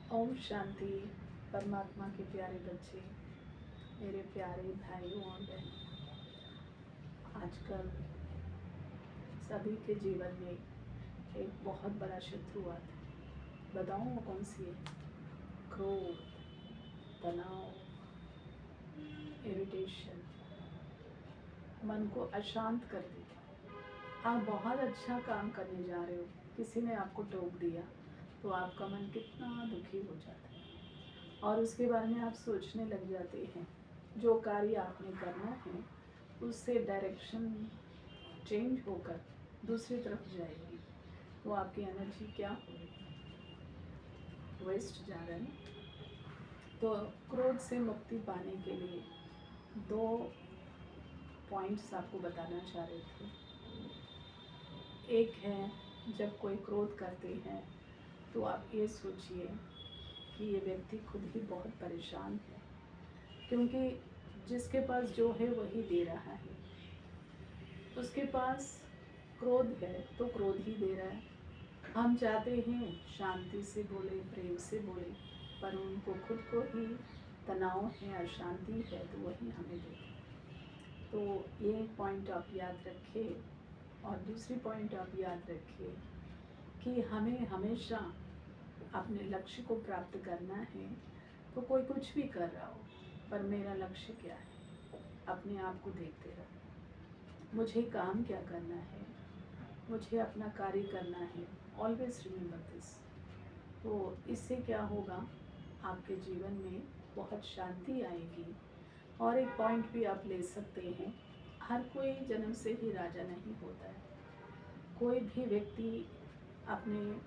ओम शांति। परमात्मा के प्यारे बच्चे, मेरे प्यारे भाइयों और बहनों, आजकल सभी के जीवन में एक बहुत बड़ा शत्रु आता है। बताऊँ वो कौन सी है? क्रोध, तनाव, इरिटेशन, मन को अशांत कर देता। आप बहुत अच्छा काम करने जा रहे हो, किसी ने आपको टोक दिया तो आपका मन कितना दुखी हो जाता है और उसके बारे में आप सोचने लग जाते हैं। जो कार्य आपने करना है उससे डायरेक्शन चेंज होकर दूसरी तरफ जाएगी, तो आपकी एनर्जी क्या होगी? वेस्ट जा रहा है ना। तो क्रोध से मुक्ति पाने के लिए 2 पॉइंट्स आपको बताना चाह रहे थे। एक है, जब कोई क्रोध करते हैं तो आप ये सोचिए कि ये व्यक्ति खुद ही बहुत परेशान है, क्योंकि जिसके पास जो है वही दे रहा है। उसके पास क्रोध है तो क्रोध ही दे रहा है। हम चाहते हैं शांति से बोले, प्रेम से बोले, पर उनको खुद को ही तनाव है, अशांति है, तो वही हमें देते। तो ये पॉइंट आप याद रखिए। और दूसरी पॉइंट आप याद रखिए कि हमें हमेशा अपने लक्ष्य को प्राप्त करना है। तो कोई कुछ भी कर रहा हो, पर मेरा लक्ष्य क्या है? अपने आप को देखते रहो। मुझे काम क्या करना है, मुझे अपना कार्य करना है। Always remember this. तो इससे क्या होगा, आपके जीवन में बहुत शांति आएगी। और एक पॉइंट भी आप ले सकते हैं, हर कोई जन्म से ही राजा नहीं होता है। कोई भी व्यक्ति अपने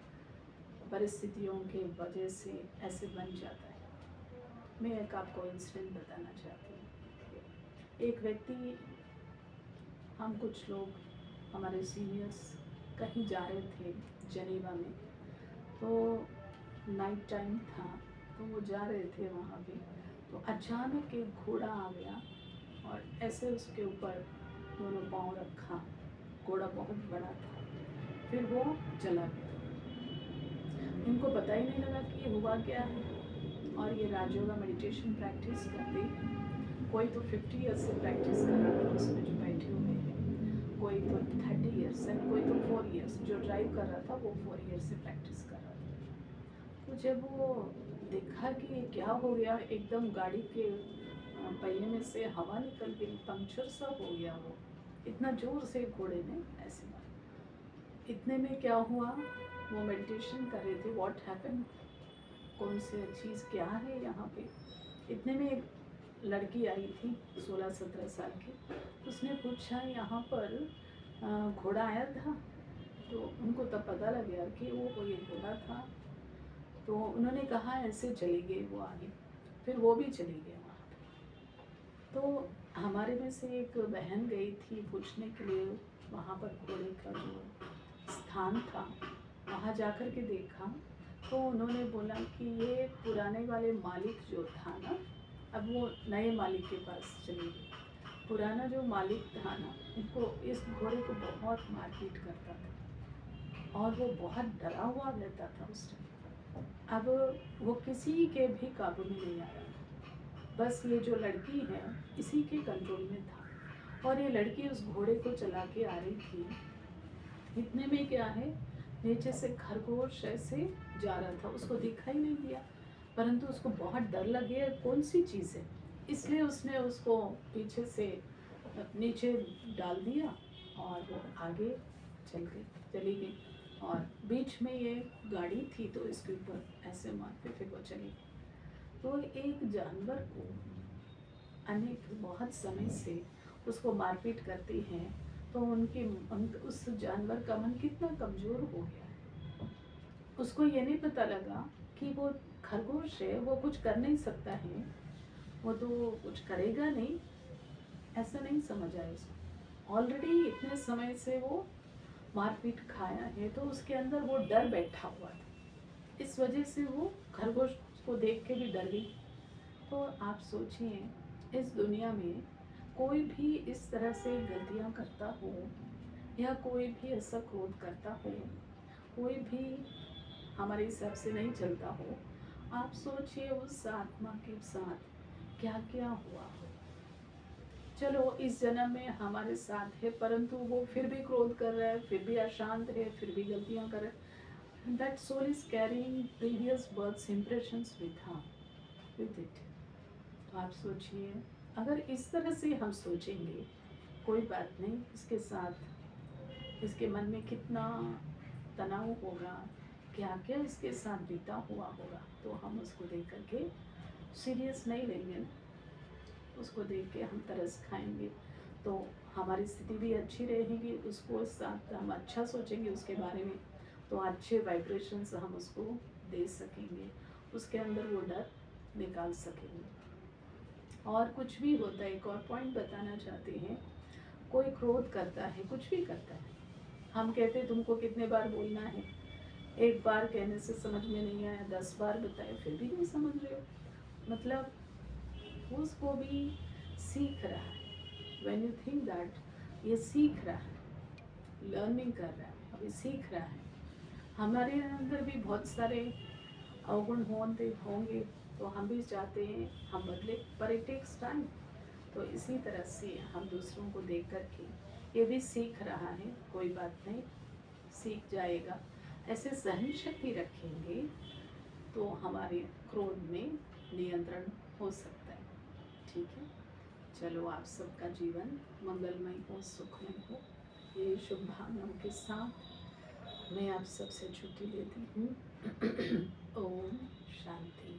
परिस्थितियों के वजह से ऐसे बन जाता है। मैं एक आपको इंसिडेंट बताना चाहती हूँ। एक व्यक्ति, हम कुछ लोग, हमारे सीनियर्स कहीं जा रहे थे जनेवा में, तो नाइट टाइम था, तो वो जा रहे थे वहाँ पे। तो अचानक एक घोड़ा आ गया और ऐसे उसके ऊपर दोनों पाँव रखा। घोड़ा बहुत बड़ा था, फिर वो चला गया। इनको पता ही नहीं लगा कि हुआ क्या है। और ये राजयोगा मेडिटेशन प्रैक्टिस करते हैं। कोई तो 50 ईयर्स से प्रैक्टिस कर रहा था उसमें जो बैठे हुए हैं, कोई तो 30 ईयर्स एंड कोई तो 4 ईयर्स। जो ड्राइव कर रहा था वो 4 ईयर्स से प्रैक्टिस कर रहा था। तो जब वो देखा कि ये क्या हो गया, एकदम गाड़ी के पहिए में से हवा निकल गई, पंक्चर सा हो गया। वो इतना जोर से घोड़े ने ऐसे मारा। इतने में क्या हुआ, वो मेडिटेशन कर रहे थे। व्हाट हैपन, कौन सी चीज़ क्या है यहाँ पे। इतने में एक लड़की आई थी 16-17 साल की। उसने पूछा यहाँ पर घोड़ा आया था। तो उनको तब पता लग गया कि वो ये घोड़ा था। तो उन्होंने कहा, ऐसे चली गई वो आगे। फिर वो भी चली गई वहाँ पे। तो हमारे में से एक बहन गई थी पूछने के लिए वहाँ पर घोड़े का जो स्थान था, वहाँ जाकर के देखा। तो उन्होंने बोला कि ये पुराने वाले मालिक जो था ना, अब वो नए मालिक के पास चले गए। पुराना जो मालिक था ना, इनको इस घोड़े को बहुत मारपीट करता था और वो बहुत डरा हुआ रहता था उस टाइम। अब वो किसी के भी काबू में नहीं आ रहा था। बस ये जो लड़की है इसी के कंट्रोल में था। और ये लड़की उस घोड़े को चला के आ रही थी। इतने में क्या है, नीचे से खरगोश ऐसे जा रहा था। उसको दिखाई नहीं दिया, परंतु उसको बहुत डर लग गया, कौन सी चीज़ है, इसलिए उसने उसको पीछे से नीचे डाल दिया और वो आगे चली गई। और बीच में ये गाड़ी थी तो इसके ऊपर ऐसे मारते फिर वो चली गई। तो एक जानवर को बहुत समय से उसको मारपीट करते हैं, तो उस जानवर का मन कितना कमज़ोर हो गया है। उसको ये नहीं पता लगा कि वो खरगोश है, वो कुछ कर नहीं सकता है, वो तो कुछ करेगा नहीं, ऐसा नहीं समझ आया उसको। ऑलरेडी इतने समय से वो मारपीट खाया है, तो उसके अंदर वो डर बैठा हुआ था। इस वजह से वो खरगोश को देख के भी डर गई। तो आप सोचिए, इस दुनिया में कोई भी इस तरह से गलतियाँ करता हो, या कोई भी ऐसा क्रोध करता हो, कोई भी हमारे हिसाब से नहीं चलता हो, आप सोचिए उस आत्मा के साथ क्या क्या हुआ। चलो इस जन्म में हमारे साथ है, परंतु वो फिर भी क्रोध कर रहा है, फिर भी अशांत है, फिर भी गलतियां कर रहा है। That soul is carrying previous births impressions with it. तो आप सोचिए, अगर इस तरह से हम सोचेंगे, कोई बात नहीं, इसके साथ इसके मन में कितना तनाव होगा, क्या क्या इसके साथ बीता हुआ होगा, तो हम उसको देख करके सीरियस नहीं लेंगे ना। उसको देख के हम तरस खाएंगे, तो हमारी स्थिति भी अच्छी रहेगी। उसको साथ हम अच्छा सोचेंगे उसके बारे में, तो अच्छे वाइब्रेशंस हम उसको दे सकेंगे, उसके अंदर वो डर निकाल सकेंगे। और कुछ भी होता है, एक और पॉइंट बताना चाहते हैं, कोई क्रोध करता है, कुछ भी करता है, हम कहते हैं तुमको कितने बार बोलना है, एक बार कहने से समझ में नहीं आया, 10 बार बताए फिर भी नहीं समझ रहे हो, मतलब उसको भी सीख रहा है। व्हेन यू थिंक दैट ये सीख रहा है, लर्निंग कर रहा है, अभी सीख रहा है। हमारे अंदर भी बहुत सारे अवगुण होंगे, तो हम भी चाहते हैं हम बदले, पर इट टेक्स टाइम। तो इसी तरह से हम दूसरों को देख कर के ये भी सीख रहा है, कोई बात नहीं, सीख जाएगा। ऐसे सहन शक्ति रखेंगे तो हमारे क्रोध में नियंत्रण हो सकता है। ठीक है, चलो आप सबका जीवन मंगलमय हो, सुखमय हो, ये शुभ भावनाओं के साथ मैं आप सबसे छुट्टी लेती हूँ। ओम शांति।